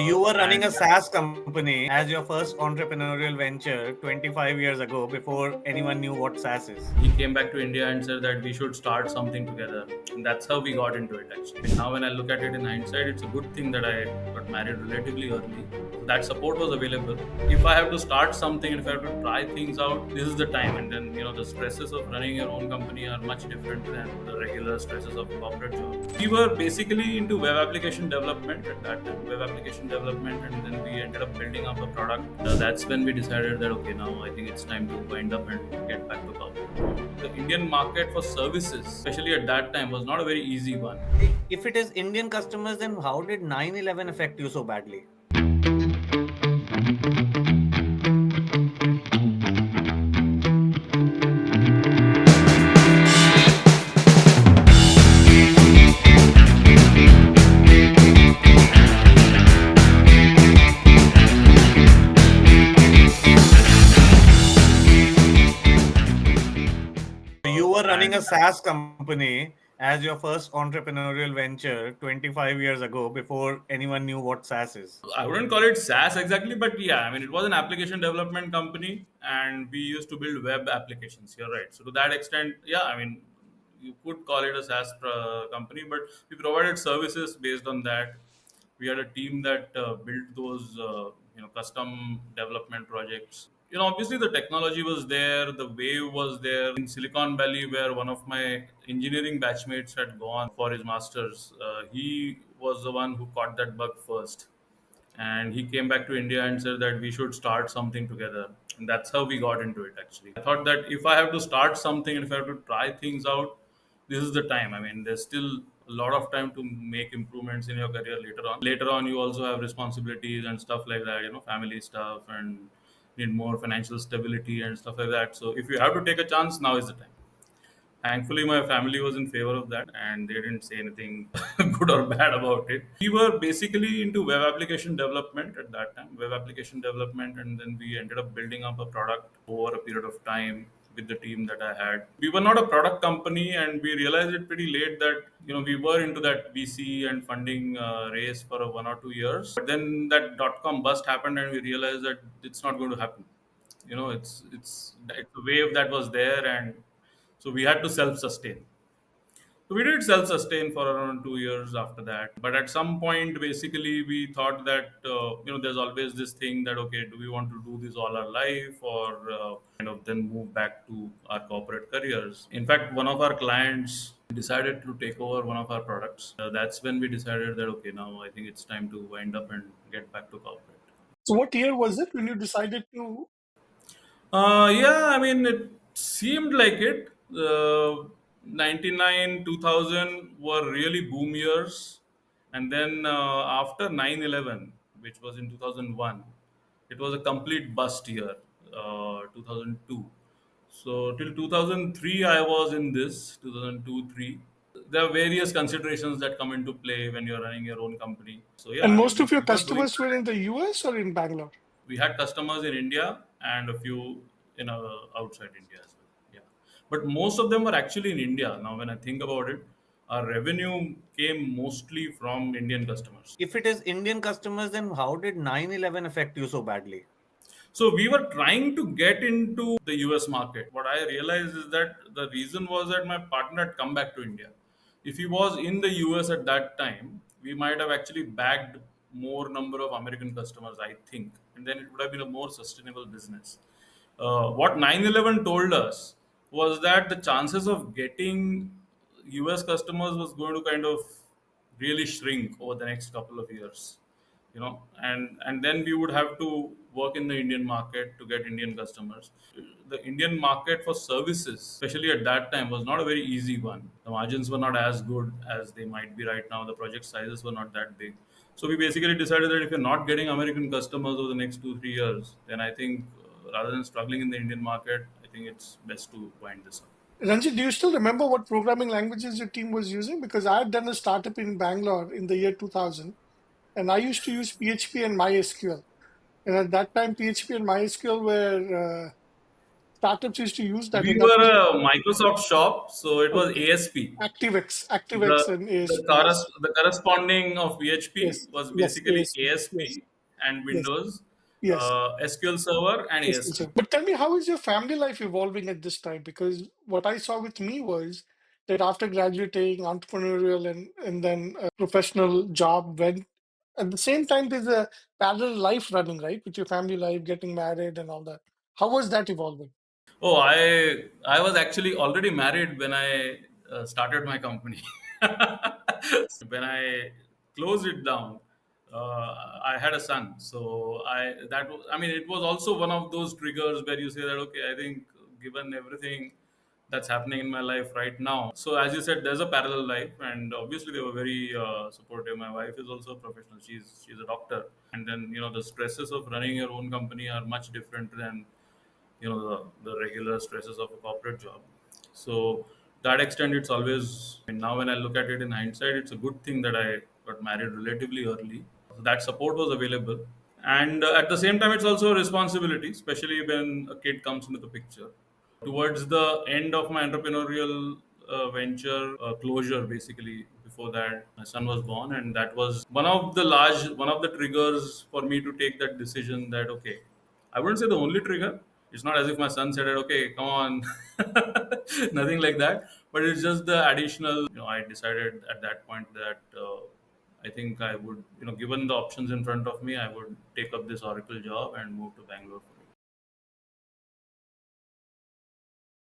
You were running a And SaaS company as your first entrepreneurial venture 25 years ago before anyone knew what SaaS is. he came back to India and said that we should start something together. And that's how we got into it actually. Now, when I look at it in hindsight, it's a good thing that I got married relatively early. That support was available. If I have to start something and if I have to try things out, this is the time. And then, the stresses of running your own company are much different than the regular stresses of corporate job. We were basically into web application development at that time, web application development, and then we ended up building up a product. That's when we decided that, okay, now I think it's time to wind up and get back to corporate. The Indian market for services, especially at that time, was not a very easy one. If it is Indian customers, then how did 9/11 affect you so badly? You were running a SaaS company as your first entrepreneurial venture 25 years ago before anyone knew what SaaS is. I wouldn't call it SaaS exactly, but yeah, I mean, it was an application development company and we used to build web applications. You're right. So, to that extent, yeah, I mean, you could call it a SaaS company, but we provided services based on that. We had a team that built those, custom development projects. Obviously, the technology was there, the wave was there. In Silicon Valley, where one of my engineering batchmates had gone for his master's, he was the one who caught that bug first, and he came back to India and said that we should start something together. And that's how we got into it actually. I thought that if I have to start something and if I have to try things out, this is the time. I mean, there's still a lot of time to make improvements in your career later on. Later on, you also have responsibilities and stuff like that, family stuff, and need more financial stability and stuff like that. So if you have to take a chance, now is the time. Thankfully, my family was in favor of that and they didn't say anything good or bad about it. We were basically into web application development at that time, web application development, and then we ended up building up a product over a period of time with the team that I had. We were not a product company and we realized it pretty late that, we were into that VC and funding race for 1 or 2 years. But then that dot com bust happened and we realized that it's not going to happen. It's a wave that was there, and so we had to self-sustain. So we did self-sustain for around 2 years after that. But at some point, basically, we thought that there's always this thing that, okay, do we want to do this all our life, or kind of then move back to our corporate careers? In fact, one of our clients decided to take over one of our products. That's when we decided that, okay, now I think it's time to wind up and get back to corporate. So what year was it when you decided to? Yeah, I mean, it seemed like it. 99, 2000 were really boom years. And then after 9/11, which was in 2001, it was a complete bust year, 2002. So till 2003, I was in this, 2002, 3. There are various considerations that come into play when you're running your own company. So yeah, And I mean, most of your we were doing. customers were in the US or in Bangalore? We had customers in India and a few outside India as well. Yeah, but most of them were actually in India. Now, when I think about it, our revenue came mostly from Indian customers. If it is Indian customers, then how did 9/11 affect you so badly? So we were trying to get into the US market. What I realized is that the reason was that my partner had come back to India. If he was in the US at that time, we might have actually bagged more number of American customers, I think, and then it would have been a more sustainable business. What 9/11 told us was that the chances of getting US customers was going to kind of really shrink over the next couple of years, and then we would have to work in the Indian market to get Indian customers. The Indian market for services, especially at that time, was not a very easy one. The margins were not as good as they might be right now. The project sizes were not that big. So we basically decided that if you're not getting American customers over the next 2 3 years, then I think rather than struggling in the Indian market, I think it's best to wind this up. Ranjit, do you still remember what programming languages your team was using? Because I had done a startup in Bangalore in the year 2000, and I used to use PHP and MySQL. And at that time, PHP and MySQL were startups used to use that, We and that were was a Microsoft shop, so it was okay. ASP. ActiveX The and ASP. Yes, the corresponding of PHP yes, was yes, basically ASP. Yes, ASP and yes, Windows, yes. SQL Server and Yes, yes, ASP. sir. But tell me, how is your family life evolving at this time? Because what I saw with me was that after graduating, entrepreneurial and then a professional job went at the same time. There's a parallel life running, right, with your family life, getting married and all that. How was that evolving? Oh, I was actually already married when I started my company. When I closed it down, I had a son. So I mean it was also one of those triggers where you say that okay, I think given everything that's happening in my life right now. So as you said, there's a parallel life, and obviously they were very supportive. My wife is also a professional; she's a doctor, and then the stresses of running your own company are much different than the regular stresses of a corporate job. So that extent, it's always. I mean, now when I look at it in hindsight, it's a good thing that I got married relatively early. So that support was available, and at the same time, it's also a responsibility, especially when a kid comes into the picture. Towards the end of my entrepreneurial venture closure, basically before that my son was born, and that was one of the triggers for me to take that decision that okay, I wouldn't say the only trigger. It's not as if my son said it, okay, come on. Nothing like that, but it's just the additional, I decided at that point that I think I would, given the options in front of me, I would take up this Oracle job and move to Bangalore.